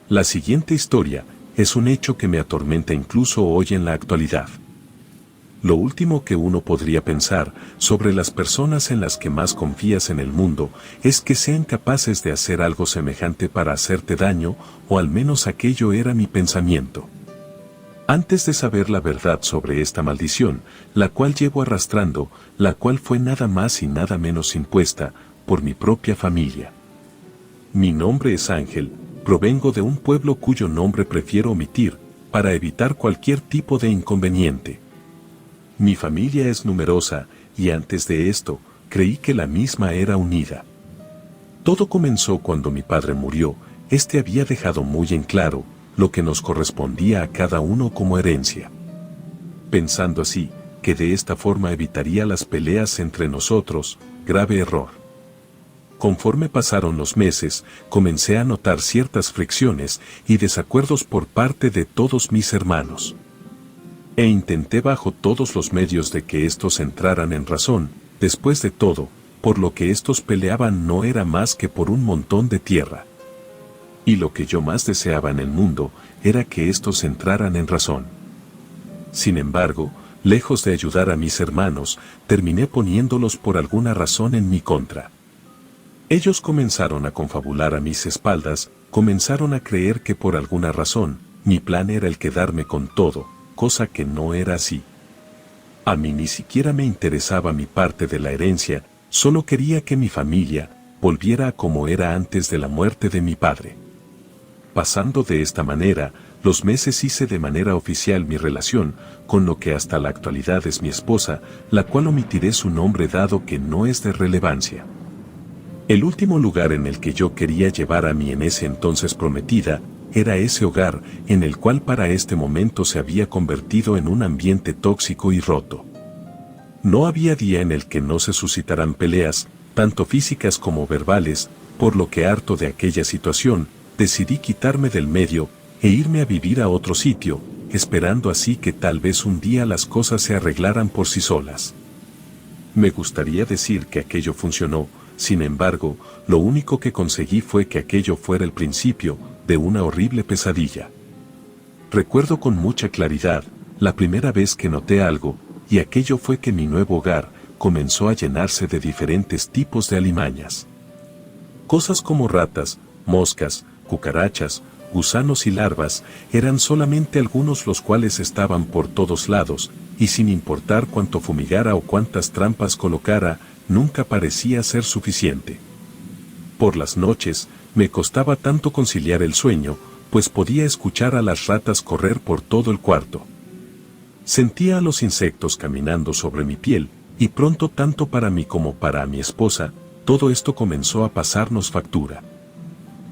La siguiente historia es un hecho que me atormenta incluso hoy en la actualidad. Lo último que uno podría pensar sobre las personas en las que más confías en el mundo es que sean capaces de hacer algo semejante para hacerte daño, o al menos aquello era mi pensamiento. Antes de saber la verdad sobre esta maldición, la cual llevo arrastrando, la cual fue nada más y nada menos impuesta por mi propia familia. Mi nombre es Ángel, provengo de un pueblo cuyo nombre prefiero omitir, para evitar cualquier tipo de inconveniente. Mi familia es numerosa, y antes de esto, creí que la misma era unida. Todo comenzó cuando mi padre murió. Este había dejado muy en claro lo que nos correspondía a cada uno como herencia. Pensando así, que de esta forma evitaría las peleas entre nosotros, grave error. Conforme pasaron los meses, comencé a notar ciertas fricciones y desacuerdos por parte de todos mis hermanos. E intenté bajo todos los medios de que estos entraran en razón. Después de todo, por lo que estos peleaban no era más que por un montón de tierra. Y lo que yo más deseaba en el mundo era que estos entraran en razón. Sin embargo, lejos de ayudar a mis hermanos, terminé poniéndolos por alguna razón en mi contra. Ellos comenzaron a confabular a mis espaldas, comenzaron a creer que por alguna razón, mi plan era el quedarme con todo, cosa que no era así. A mí ni siquiera me interesaba mi parte de la herencia, solo quería que mi familia volviera a como era antes de la muerte de mi padre. Pasando de esta manera, los meses hice de manera oficial mi relación con lo que hasta la actualidad es mi esposa, la cual omitiré su nombre dado que no es de relevancia. El último lugar en el que yo quería llevar a mi en ese entonces prometida, era ese hogar en el cual para este momento se había convertido en un ambiente tóxico y roto. No había día en el que no se suscitaran peleas, tanto físicas como verbales, por lo que harto de aquella situación, decidí quitarme del medio e irme a vivir a otro sitio, esperando así que tal vez un día las cosas se arreglaran por sí solas. Me gustaría decir que aquello funcionó, sin embargo, lo único que conseguí fue que aquello fuera el principio de una horrible pesadilla. Recuerdo con mucha claridad la primera vez que noté algo, y aquello fue que mi nuevo hogar comenzó a llenarse de diferentes tipos de alimañas. Cosas como ratas, moscas, cucarachas, gusanos y larvas eran solamente algunos los cuales estaban por todos lados, y sin importar cuánto fumigara o cuántas trampas colocara, nunca parecía ser suficiente. Por las noches, me costaba tanto conciliar el sueño, pues podía escuchar a las ratas correr por todo el cuarto. Sentía a los insectos caminando sobre mi piel, y pronto tanto para mí como para mi esposa, todo esto comenzó a pasarnos factura.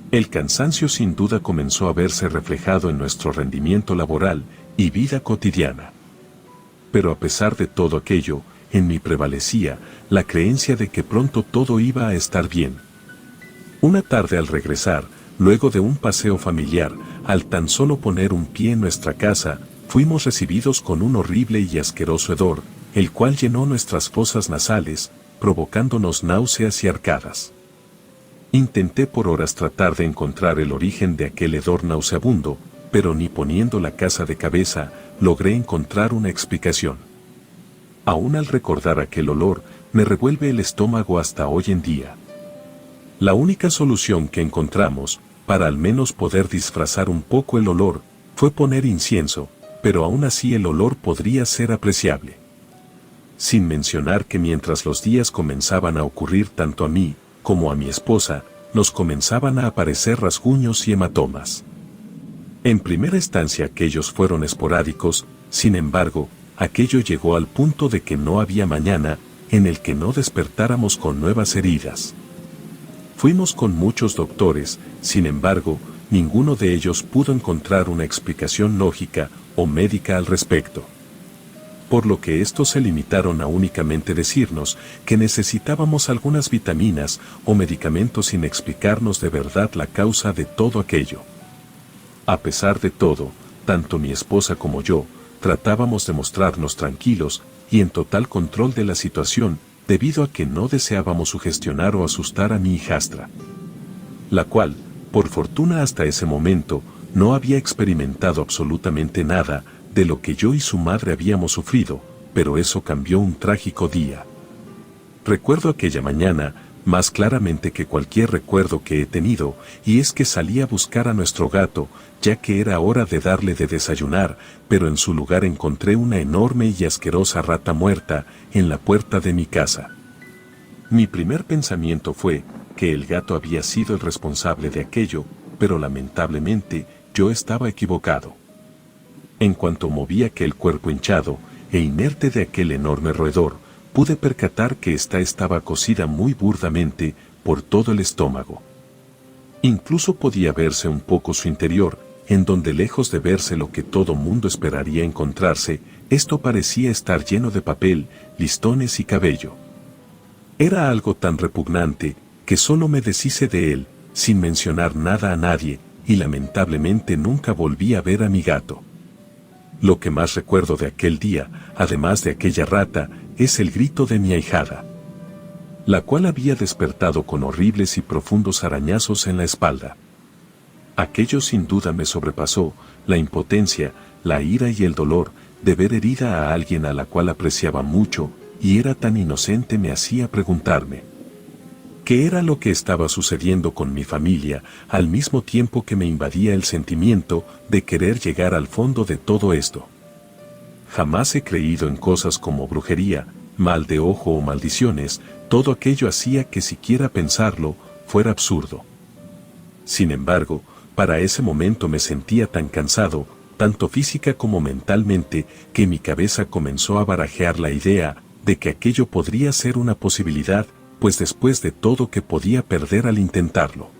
El cansancio sin duda comenzó a verse reflejado en nuestro rendimiento laboral y vida cotidiana. Pero a pesar de todo aquello, en mí prevalecía la creencia de que pronto todo iba a estar bien. Una tarde al regresar, luego de un paseo familiar, al tan solo poner un pie en nuestra casa, fuimos recibidos con un horrible y asqueroso hedor, el cual llenó nuestras fosas nasales, provocándonos náuseas y arcadas. Intenté por horas tratar de encontrar el origen de aquel hedor nauseabundo, pero ni poniendo la casa de cabeza, logré encontrar una explicación. Aún al recordar aquel olor, me revuelve el estómago hasta hoy en día. La única solución que encontramos, para al menos poder disfrazar un poco el olor, fue poner incienso, pero aún así el olor podría ser apreciable. Sin mencionar que mientras los días comenzaban a ocurrir tanto a mí, como a mi esposa, nos comenzaban a aparecer rasguños y hematomas. En primera instancia aquellos fueron esporádicos, sin embargo, aquello llegó al punto de que no había mañana en el que no despertáramos con nuevas heridas. Fuimos con muchos doctores, sin embargo, ninguno de ellos pudo encontrar una explicación lógica o médica al respecto. Por lo que estos se limitaron a únicamente decirnos que necesitábamos algunas vitaminas o medicamentos sin explicarnos de verdad la causa de todo aquello. A pesar de todo, tanto mi esposa como yo, tratábamos de mostrarnos tranquilos y en total control de la situación, debido a que no deseábamos sugestionar o asustar a mi hijastra, la cual, Por fortuna hasta ese momento, no había experimentado absolutamente nada de lo que yo y su madre habíamos sufrido, pero eso cambió un trágico día. Recuerdo aquella mañana, más claramente que cualquier recuerdo que he tenido, y es que salí a buscar a nuestro gato, ya que era hora de darle de desayunar, pero en su lugar encontré una enorme y asquerosa rata muerta en la puerta de mi casa. Mi primer pensamiento fue que el gato había sido el responsable de aquello, pero lamentablemente yo estaba equivocado. En cuanto moví aquel cuerpo hinchado e inerte de aquel enorme roedor, pude percatar que ésta estaba cocida muy burdamente por todo el estómago. Incluso podía verse un poco su interior, en donde lejos de verse lo que todo mundo esperaría encontrarse, esto parecía estar lleno de papel, listones y cabello. Era algo tan repugnante que solo me deshice de él, sin mencionar nada a nadie, y lamentablemente nunca volví a ver a mi gato. Lo que más recuerdo de aquel día, además de aquella rata, es el grito de mi ahijada, la cual había despertado con horribles y profundos arañazos en la espalda. Aquello sin duda me sobrepasó, la impotencia, la ira y el dolor de ver herida a alguien a la cual apreciaba mucho, y era tan inocente me hacía preguntarme qué era lo que estaba sucediendo con mi familia, al mismo tiempo que me invadía el sentimiento de querer llegar al fondo de todo esto. Jamás he creído en cosas como brujería, mal de ojo o maldiciones, todo aquello hacía que siquiera pensarlo fuera absurdo. Sin embargo, para ese momento me sentía tan cansado, tanto física como mentalmente, que mi cabeza comenzó a barajear la idea de que aquello podría ser una posibilidad, pues después de todo que podía perder al intentarlo.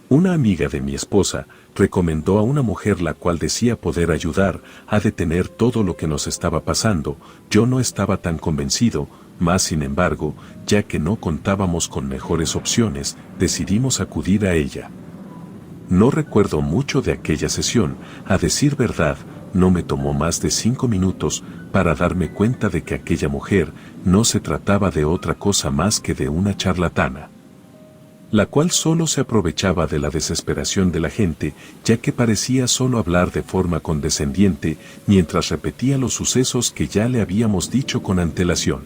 Una amiga de mi esposa recomendó a una mujer la cual decía poder ayudar a detener todo lo que nos estaba pasando. Yo no estaba tan convencido, mas sin embargo, ya que no contábamos con mejores opciones, decidimos acudir a ella. No recuerdo mucho de aquella sesión, a decir verdad, no me tomó más de 5 minutos para darme cuenta de que aquella mujer no se trataba de otra cosa más que de una charlatana, la cual solo se aprovechaba de la desesperación de la gente, ya que parecía solo hablar de forma condescendiente mientras repetía los sucesos que ya le habíamos dicho con antelación.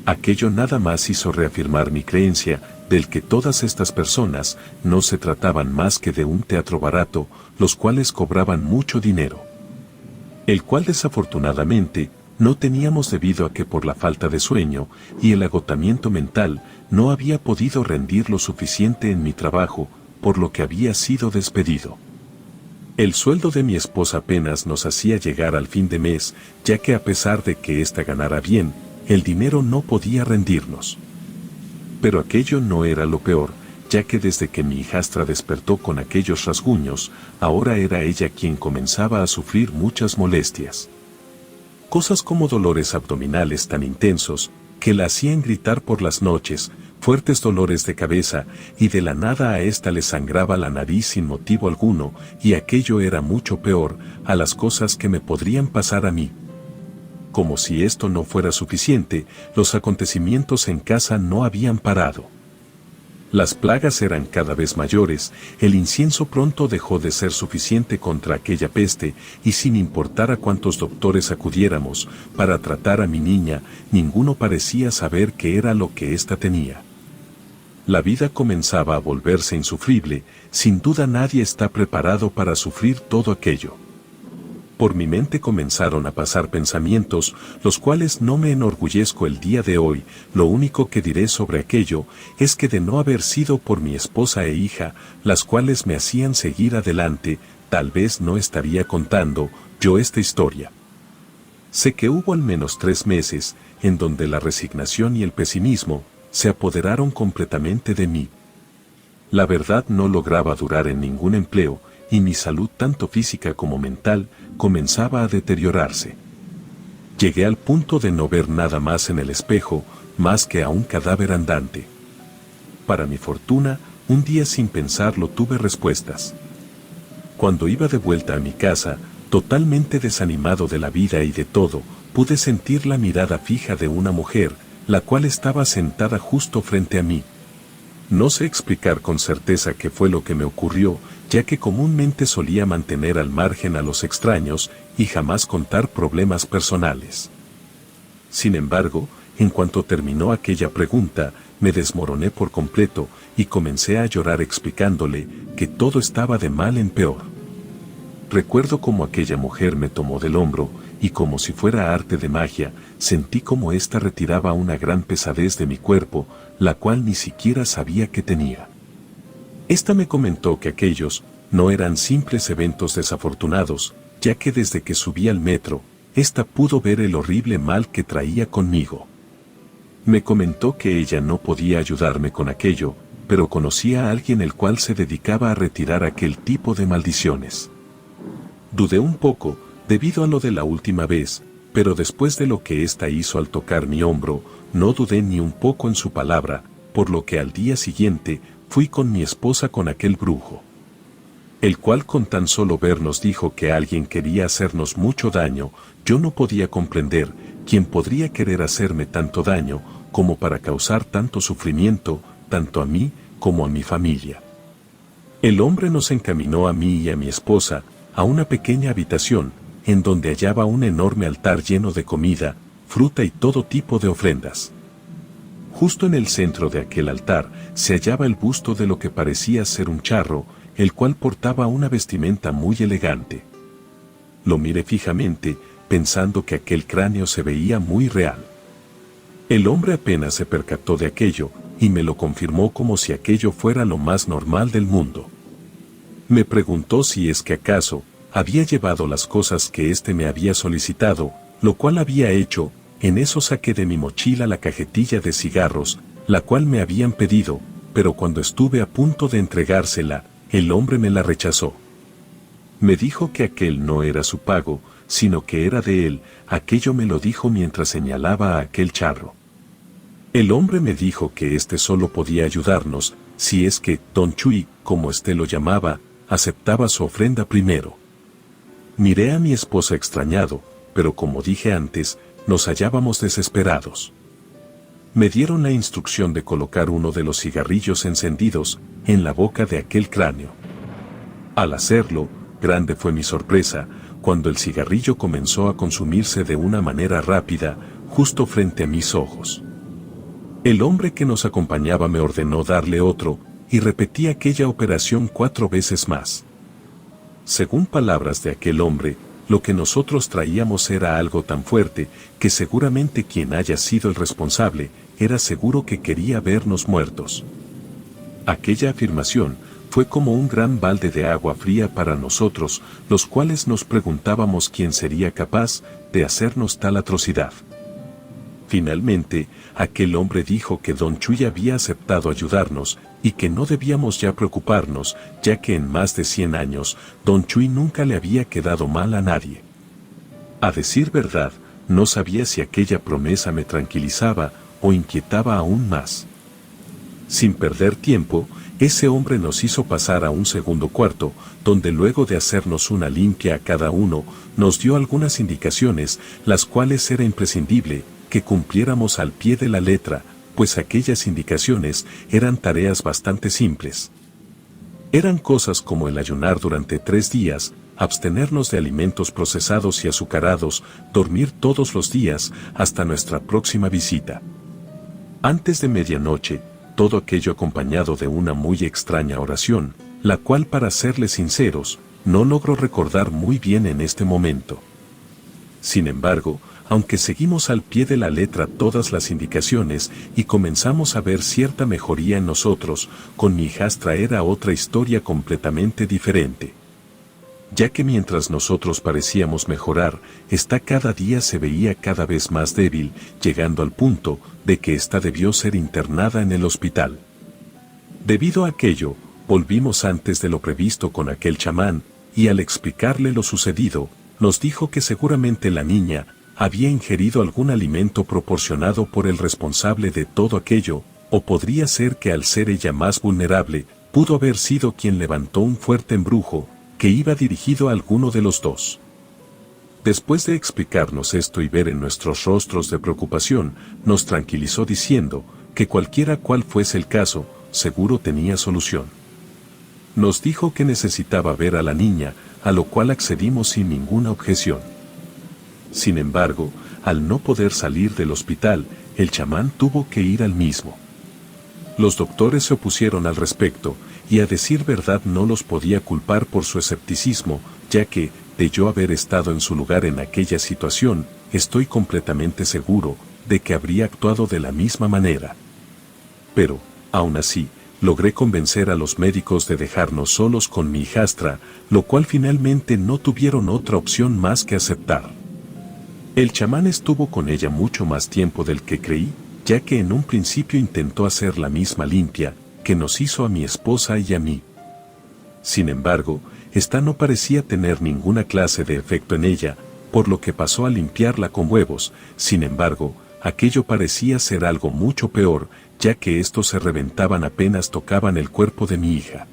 Aquello nada más hizo reafirmar mi creencia del que todas estas personas no se trataban más que de un teatro barato, los cuales cobraban mucho dinero, el cual desafortunadamente no teníamos debido a que por la falta de sueño y el agotamiento mental no había podido rendir lo suficiente en mi trabajo, por lo que había sido despedido. El sueldo de mi esposa apenas nos hacía llegar al fin de mes, ya que a pesar de que ésta ganara bien, el dinero no podía rendirnos. Pero aquello no era lo peor, ya que desde que mi hijastra despertó con aquellos rasguños, ahora era ella quien comenzaba a sufrir muchas molestias. Cosas como dolores abdominales tan intensos, que la hacían gritar por las noches, fuertes dolores de cabeza, y de la nada a ésta le sangraba la nariz sin motivo alguno, y aquello era mucho peor a las cosas que me podrían pasar a mí. Como si esto no fuera suficiente, los acontecimientos en casa no habían parado. Las plagas eran cada vez mayores, el incienso pronto dejó de ser suficiente contra aquella peste, y sin importar a cuántos doctores acudiéramos para tratar a mi niña, ninguno parecía saber qué era lo que ésta tenía. La vida comenzaba a volverse insufrible, sin duda nadie está preparado para sufrir todo aquello. Por mi mente comenzaron a pasar pensamientos, los cuales no me enorgullezco el día de hoy. Lo único que diré sobre aquello es que de no haber sido por mi esposa e hija, las cuales me hacían seguir adelante, tal vez no estaría contando yo esta historia. Sé que hubo al menos 3 meses en donde la resignación y el pesimismo se apoderaron completamente de mí. La verdad, no lograba durar en ningún empleo, y mi salud tanto física como mental comenzaba a deteriorarse. Llegué al punto de no ver nada más en el espejo, más que a un cadáver andante. Para mi fortuna, un día sin pensarlo tuve respuestas. Cuando iba de vuelta a mi casa, totalmente desanimado de la vida y de todo, pude sentir la mirada fija de una mujer, la cual estaba sentada justo frente a mí. No sé explicar con certeza qué fue lo que me ocurrió, ya que comúnmente solía mantener al margen a los extraños y jamás contar problemas personales. Sin embargo, en cuanto terminó aquella pregunta, me desmoroné por completo y comencé a llorar explicándole que todo estaba de mal en peor. Recuerdo cómo aquella mujer me tomó del hombro y como si fuera arte de magia, sentí como ésta retiraba una gran pesadez de mi cuerpo, la cual ni siquiera sabía que tenía. Esta me comentó que aquellos no eran simples eventos desafortunados, ya que desde que subí al metro, ésta pudo ver el horrible mal que traía conmigo. Me comentó que ella no podía ayudarme con aquello, pero conocía a alguien el cual se dedicaba a retirar aquel tipo de maldiciones. Dudé un poco, debido a lo de la última vez, pero después de lo que ésta hizo al tocar mi hombro, no dudé ni un poco en su palabra, por lo que al día siguiente fui con mi esposa con aquel brujo, el cual con tan solo vernos dijo que alguien quería hacernos mucho daño. Yo no podía comprender quién podría querer hacerme tanto daño como para causar tanto sufrimiento, tanto a mí como a mi familia. El hombre nos encaminó a mí y a mi esposa a una pequeña habitación, en donde hallaba un enorme altar lleno de comida, fruta y todo tipo de ofrendas. Justo en el centro de aquel altar se hallaba el busto de lo que parecía ser un charro, el cual portaba una vestimenta muy elegante. Lo miré fijamente, pensando que aquel cráneo se veía muy real. El hombre apenas se percató de aquello, y me lo confirmó como si aquello fuera lo más normal del mundo. Me preguntó si es que acaso había llevado las cosas que éste me había solicitado, lo cual había hecho. En eso saqué de mi mochila la cajetilla de cigarros, la cual me habían pedido, pero cuando estuve a punto de entregársela, el hombre me la rechazó. Me dijo que aquel no era su pago, sino que era de él. Aquello me lo dijo mientras señalaba a aquel charro. El hombre me dijo que éste solo podía ayudarnos, si es que Don Chui, como éste lo llamaba, aceptaba su ofrenda primero. Miré a mi esposa extrañado, pero como dije antes, nos hallábamos desesperados. Me dieron la instrucción de colocar uno de los cigarrillos encendidos en la boca de aquel cráneo. Al hacerlo, grande fue mi sorpresa, cuando el cigarrillo comenzó a consumirse de una manera rápida, justo frente a mis ojos. El hombre que nos acompañaba me ordenó darle otro, y repetí aquella operación 4 veces más. Según palabras de aquel hombre, lo que nosotros traíamos era algo tan fuerte, que seguramente quien haya sido el responsable, era seguro que quería vernos muertos. Aquella afirmación fue como un gran balde de agua fría para nosotros, los cuales nos preguntábamos quién sería capaz de hacernos tal atrocidad. Finalmente, aquel hombre dijo que Don Chui había aceptado ayudarnos, y que no debíamos ya preocuparnos, ya que en más de 100 años, Don Chui nunca le había quedado mal a nadie. A decir verdad, no sabía si aquella promesa me tranquilizaba o inquietaba aún más. Sin perder tiempo, ese hombre nos hizo pasar a un segundo cuarto, donde luego de hacernos una limpia a cada uno, nos dio algunas indicaciones, las cuales era imprescindible que cumpliéramos al pie de la letra, pues aquellas indicaciones eran tareas bastante simples. Eran cosas como el ayunar durante 3 días, abstenernos de alimentos procesados y azucarados, dormir todos los días hasta nuestra próxima visita. Antes de medianoche, todo aquello acompañado de una muy extraña oración, la cual, para serles sinceros, no logro recordar muy bien en este momento. Sin embargo, aunque seguimos al pie de la letra todas las indicaciones y comenzamos a ver cierta mejoría en nosotros, con mi hijastra era otra historia completamente diferente. Ya que mientras nosotros parecíamos mejorar, esta cada día se veía cada vez más débil, llegando al punto de que ésta debió ser internada en el hospital. Debido a aquello, volvimos antes de lo previsto con aquel chamán, y al explicarle lo sucedido, nos dijo que seguramente la niña había ingerido algún alimento proporcionado por el responsable de todo aquello, o podría ser que al ser ella más vulnerable, pudo haber sido quien levantó un fuerte embrujo, que iba dirigido a alguno de los dos. Después de explicarnos esto y ver en nuestros rostros de preocupación, nos tranquilizó diciendo que cualquiera cual fuese el caso, seguro tenía solución. Nos dijo que necesitaba ver a la niña, a lo cual accedimos sin ninguna objeción. Sin embargo, al no poder salir del hospital, el chamán tuvo que ir al mismo. Los doctores se opusieron al respecto, y a decir verdad no los podía culpar por su escepticismo, ya que, de yo haber estado en su lugar en aquella situación, estoy completamente seguro de que habría actuado de la misma manera. Pero, aún así, logré convencer a los médicos de dejarnos solos con mi hijastra, lo cual finalmente no tuvieron otra opción más que aceptar. El chamán estuvo con ella mucho más tiempo del que creí, ya que en un principio intentó hacer la misma limpia que nos hizo a mi esposa y a mí. Sin embargo, esta no parecía tener ninguna clase de efecto en ella, por lo que pasó a limpiarla con huevos. Sin embargo, aquello parecía ser algo mucho peor, ya que estos se reventaban apenas tocaban el cuerpo de mi hija.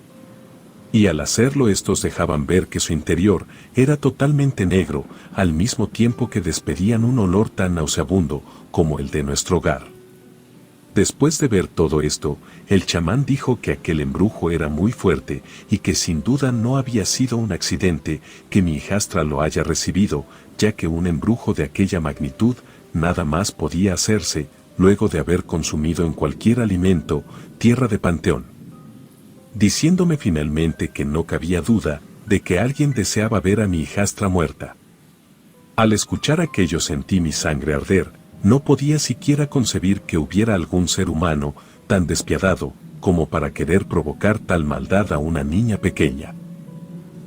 Y al hacerlo estos dejaban ver que su interior era totalmente negro, al mismo tiempo que despedían un olor tan nauseabundo como el de nuestro hogar. Después de ver todo esto, el chamán dijo que aquel embrujo era muy fuerte y que sin duda no había sido un accidente que mi hijastra lo haya recibido, ya que un embrujo de aquella magnitud nada más podía hacerse luego de haber consumido en cualquier alimento tierra de panteón, diciéndome finalmente que no cabía duda de que alguien deseaba ver a mi hijastra muerta. Al escuchar aquello sentí mi sangre arder. No podía siquiera concebir que hubiera algún ser humano tan despiadado como para querer provocar tal maldad a una niña pequeña.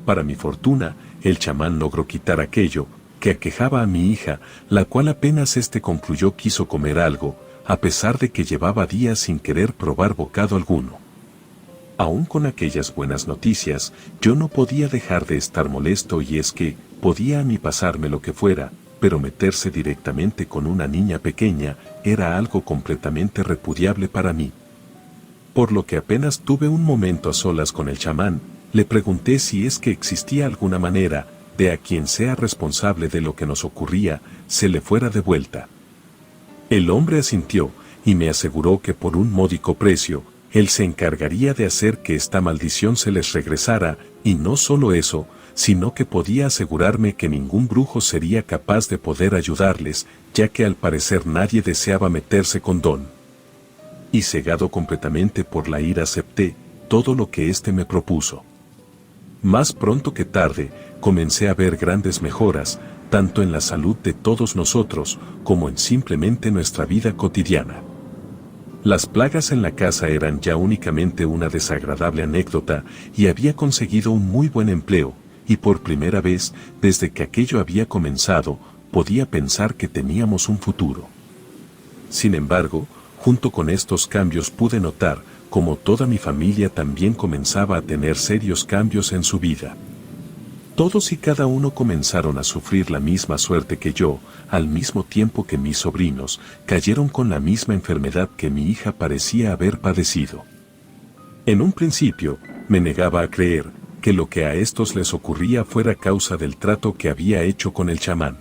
Para mi fortuna, el chamán logró quitar aquello que aquejaba a mi hija, la cual apenas concluyó quiso comer algo, a pesar de que llevaba días sin querer probar bocado alguno. Aún con aquellas buenas noticias, yo no podía dejar de estar molesto, y es que podía a mí pasarme lo que fuera, pero meterse directamente con una niña pequeña era algo completamente repudiable para mí. Por lo que apenas tuve un momento a solas con el chamán, le pregunté si es que existía alguna manera de a quien sea responsable de lo que nos ocurría, se le fuera de vuelta. El hombre asintió, y me aseguró que por un módico precio, él se encargaría de hacer que esta maldición se les regresara, y no solo eso, sino que podía asegurarme que ningún brujo sería capaz de poder ayudarles, ya que al parecer nadie deseaba meterse con Don. Y cegado completamente por la ira acepté todo lo que éste me propuso. Más pronto que tarde, comencé a ver grandes mejoras, tanto en la salud de todos nosotros, como en simplemente nuestra vida cotidiana. Las plagas en la casa eran ya únicamente una desagradable anécdota, y había conseguido un muy buen empleo, y por primera vez, desde que aquello había comenzado, podía pensar que teníamos un futuro. Sin embargo, junto con estos cambios pude notar cómo toda mi familia también comenzaba a tener serios cambios en su vida. Todos y cada uno comenzaron a sufrir la misma suerte que yo, al mismo tiempo que mis sobrinos cayeron con la misma enfermedad que mi hija parecía haber padecido. En un principio, me negaba a creer que lo que a estos les ocurría fuera causa del trato que había hecho con el chamán.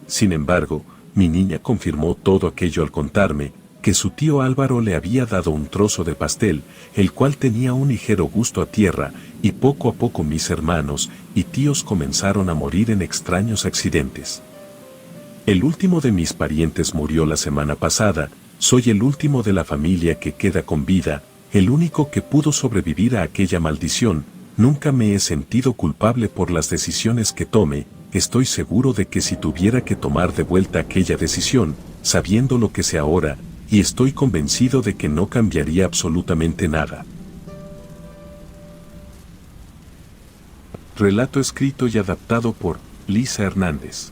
Sin embargo, mi niña confirmó todo aquello al contarme que su tío Álvaro le había dado un trozo de pastel, el cual tenía un ligero gusto a tierra, y poco a poco mis hermanos y tíos comenzaron a morir en extraños accidentes. El último de mis parientes murió la semana pasada, soy el último de la familia que queda con vida, el único que pudo sobrevivir a aquella maldición. Nunca me he sentido culpable por las decisiones que tome, estoy seguro de que si tuviera que tomar de vuelta aquella decisión, sabiendo lo que sé ahora, y estoy convencido de que no cambiaría absolutamente nada. Relato escrito y adaptado por Lisa Hernández.